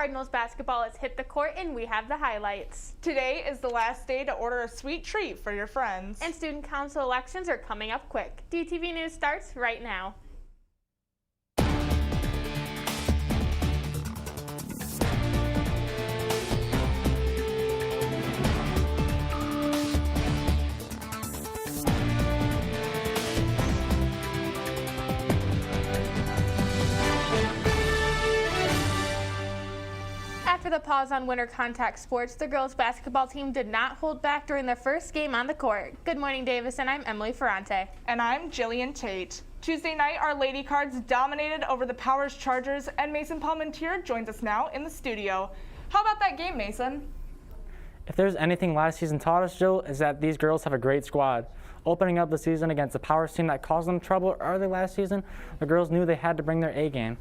Cardinals basketball has hit the court and we have the highlights. Today is the last day to order a sweet treat for your friends. And student council elections are coming up quick. DTV News starts right now. After the pause on winter contact sports, the girls basketball team did not hold back during their first game on the court. Good morning, Davis, and I'm Emily Ferrante. And I'm Jillian Tate. Tuesday night, our Lady Cards dominated over the Powers Chargers, and Mason Palmentier joins us now in the studio. How about that game, Mason? If there's anything last season taught us, Jill, is that these girls have a great squad. Opening up the season against the Powers team that caused them trouble early last season, the girls knew they had to bring their A game.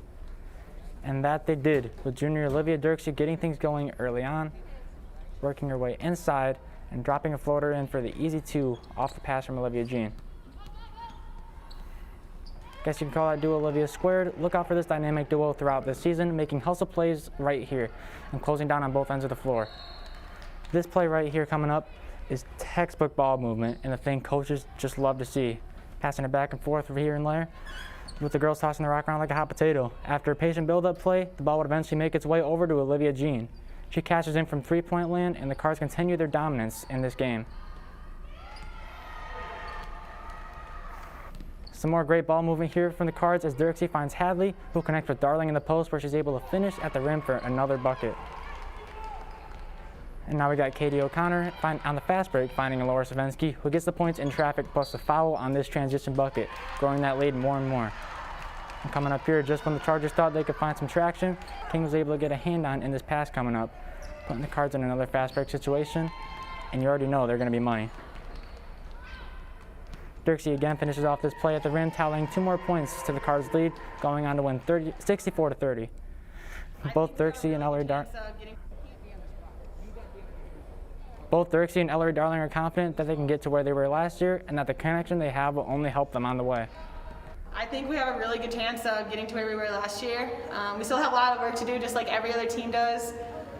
And that they did, with junior Olivia Dirksey getting things going early on, working her way inside, and dropping a floater in for the easy two off the pass from Olivia Jean. Guess you can call that duo Olivia squared. Look out for this dynamic duo throughout this season, making hustle plays right here and closing down on both ends of the floor. This play right here coming up is textbook ball movement and the thing coaches just love to see. Passing it back and forth here and there, with the girls tossing the rock around like a hot potato. After a patient build-up play, the ball would eventually make its way over to Olivia Jean. She cashes in from three-point land, and the Cards continue their dominance in this game. Some more great ball movement here from the Cards as Dirksey finds Hadley, who connects with Darling in the post, where she's able to finish at the rim for another bucket. And now we got Katie O'Connor on the fast break, finding Laura Savensky, who gets the points in traffic plus the foul on this transition bucket, growing that lead more and more. And coming up here, just when the Chargers thought they could find some traction, King was able to get a hand on in this pass coming up, putting the Cards in another fast break situation, and you already know they're going to be money. Dirksey again finishes off this play at the rim, tallying 2 more points to the Cards' lead, going on to win 64-30. Both Dirksey and Ellery Darling are confident that they can get to where they were last year and that the connection they have will only help them on the way. I think we have a really good chance of getting to where we were last year. We still have a lot of work to do, just like every other team does,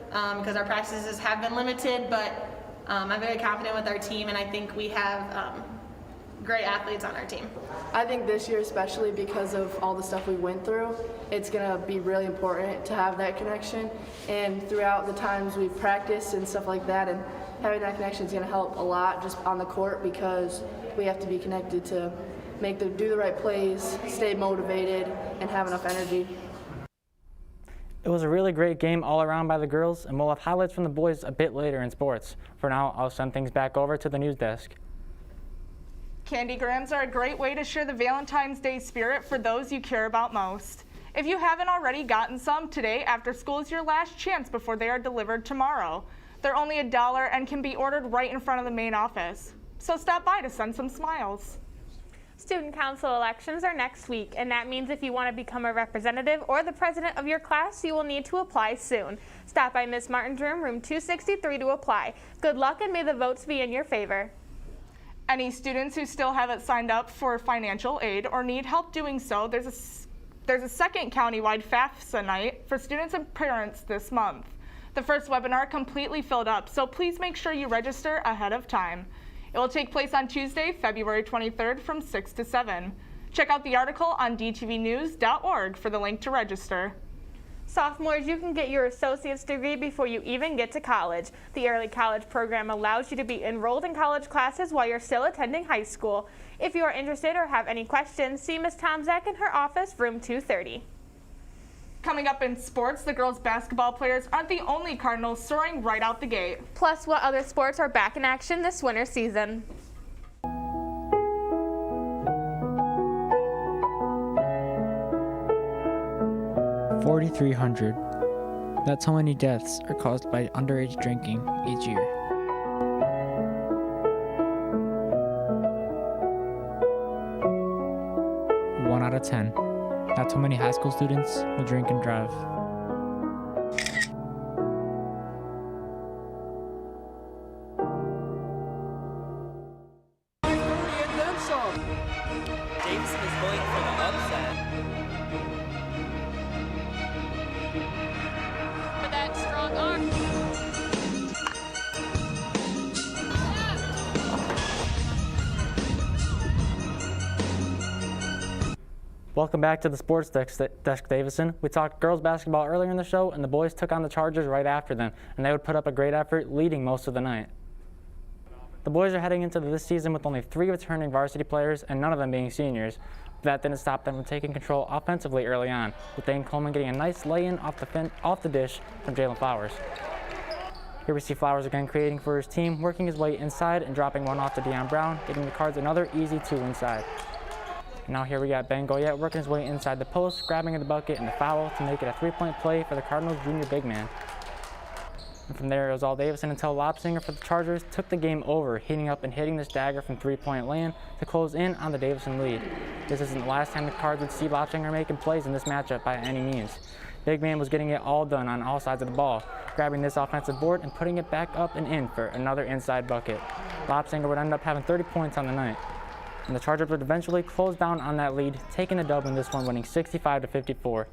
because our practices have been limited, but I'm very confident with our team, and I think we have great athletes on our team. I think this year, especially because of all the stuff we went through, it's going to be really important to have that connection, and throughout the times we've practiced and stuff like that, and having that connection is going to help a lot just on the court, because we have to be connected to do the right plays, stay motivated, and have enough energy. It was a really great game all around by the girls, and we'll have highlights from the boys a bit later in sports. For now, I'll send things back over to the news desk. Candygrams are a great way to share the Valentine's Day spirit for those you care about most. If you haven't already gotten some, today after school is your last chance before they are delivered tomorrow. They're only $1 and can be ordered right in front of the main office. So stop by to send some smiles. Student council elections are next week, and that means if you want to become a representative or the president of your class, you will need to apply soon. Stop by Ms. Martin's room 263 to apply. Good luck, and may the votes be in your favor. Any students who still haven't signed up for financial aid or need help doing so, there's a second countywide FAFSA night for students and parents this month. The first webinar completely filled up, so please make sure you register ahead of time. It will take place on Tuesday, February 23rd from 6 to 7. Check out the article on dtvnews.org for the link to register. Sophomores, you can get your associate's degree before you even get to college. The early college program allows you to be enrolled in college classes while you're still attending high school. If you are interested or have any questions, see Ms. Tomzak in her office, room 230. Coming up in sports, the girls basketball players aren't the only Cardinals soaring right out the gate. Plus, what other sports are back in action this winter season? 4,300. That's how many deaths are caused by underage drinking each year. One out of 10. That's how many high school students will drink and drive. Jameson is going for the upset. Welcome back to the Sports Desk, Davison. We talked girls basketball earlier in the show, and the boys took on the Chargers right after them, and they would put up a great effort, leading most of the night. The boys are heading into this season with only 3 returning varsity players, and none of them being seniors. But that didn't stop them from taking control offensively early on, with Dane Coleman getting a nice lay-in off the dish from Jalen Flowers. Here we see Flowers again creating for his team, working his way inside and dropping one off to Deion Brown, getting the Cards another easy 2 inside. And now here we got Ben Goyette working his way inside the post, grabbing the bucket and the foul to make it a 3-point play for the Cardinals' junior big man. And from there, it was all Davison until Lopsinger for the Chargers took the game over, heating up and hitting this dagger from 3-point land to close in on the Davison lead. This isn't the last time the Cards would see Lopsinger making plays in this matchup by any means. Big man was getting it all done on all sides of the ball, grabbing this offensive board and putting it back up and in for another inside bucket. Lopsinger would end up having 30 points on the night. And the Chargers would eventually close down on that lead, taking the dub in this one, winning 65-54.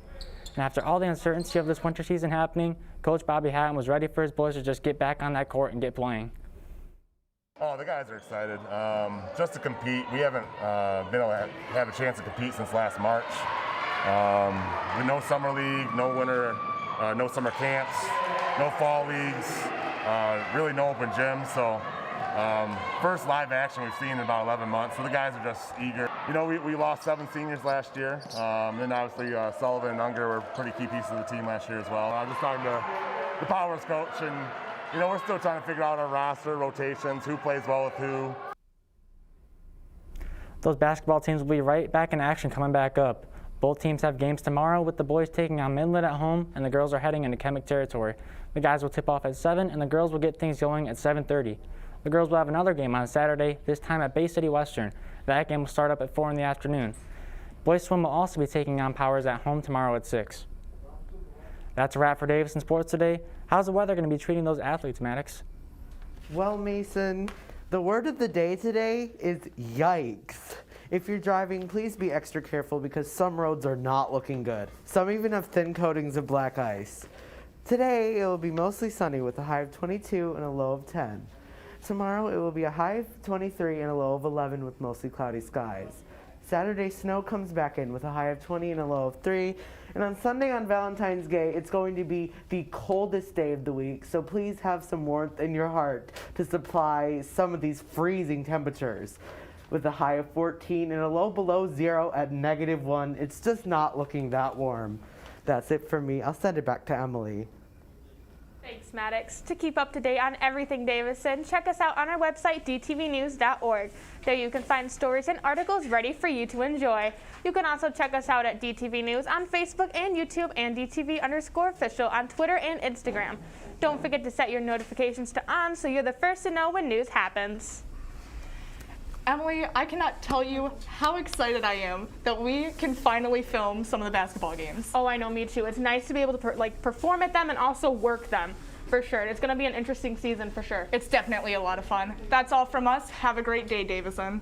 And after all the uncertainty of this winter season happening, Coach Bobby Hatton was ready for his boys to just get back on that court and get playing. Oh, the guys are excited. Just to compete. We haven't been able to have a chance to compete since last March. With no summer league, no winter, no summer camps, no fall leagues, really no open gyms. So first live action we've seen in about 11 months. So the guys are just eager. You know, we lost 7 seniors last year. And obviously Sullivan and Unger were pretty key pieces of the team last year as well. I was just talking to the Powers coach, and you know, we're still trying to figure out our roster, rotations, who plays well with who. Those basketball teams will be right back in action coming back up. Both teams have games tomorrow, with the boys taking on Midland at home and the girls are heading into Chemic territory. The guys will tip off at 7 and the girls will get things going at 7:30. The girls will have another game on Saturday, this time at Bay City Western. That game will start up at 4 in the afternoon. Boys swim will also be taking on Powers at home tomorrow at 6. That's a wrap for Davison Sports today. How's the weather going to be treating those athletes, Maddox? Well, Mason, the word of the day today is yikes. If you're driving, please be extra careful because some roads are not looking good. Some even have thin coatings of black ice. Today, it will be mostly sunny with a high of 22 and a low of 10. Tomorrow, it will be a high of 23 and a low of 11 with mostly cloudy skies. Saturday, snow comes back in with a high of 20 and a low of 3. And on Sunday, on Valentine's Day, it's going to be the coldest day of the week, so please have some warmth in your heart to supply some of these freezing temperatures. With a high of 14 and a low below 0 at -1, it's just not looking that warm. That's it for me. I'll send it back to Emily. Thanks, Maddox. To keep up to date on everything Davison, check us out on our website, dtvnews.org. There you can find stories and articles ready for you to enjoy. You can also check us out at DTV News on Facebook and YouTube and DTV_official on Twitter and Instagram. Don't forget to set your notifications to on so you're the first to know when news happens. Emily, I cannot tell you how excited I am that we can finally film some of the basketball games. Oh, I know, me too. It's nice to be able to perform at them and also work them, for sure. It's going to be an interesting season, for sure. It's definitely a lot of fun. That's all from us. Have a great day, Davison.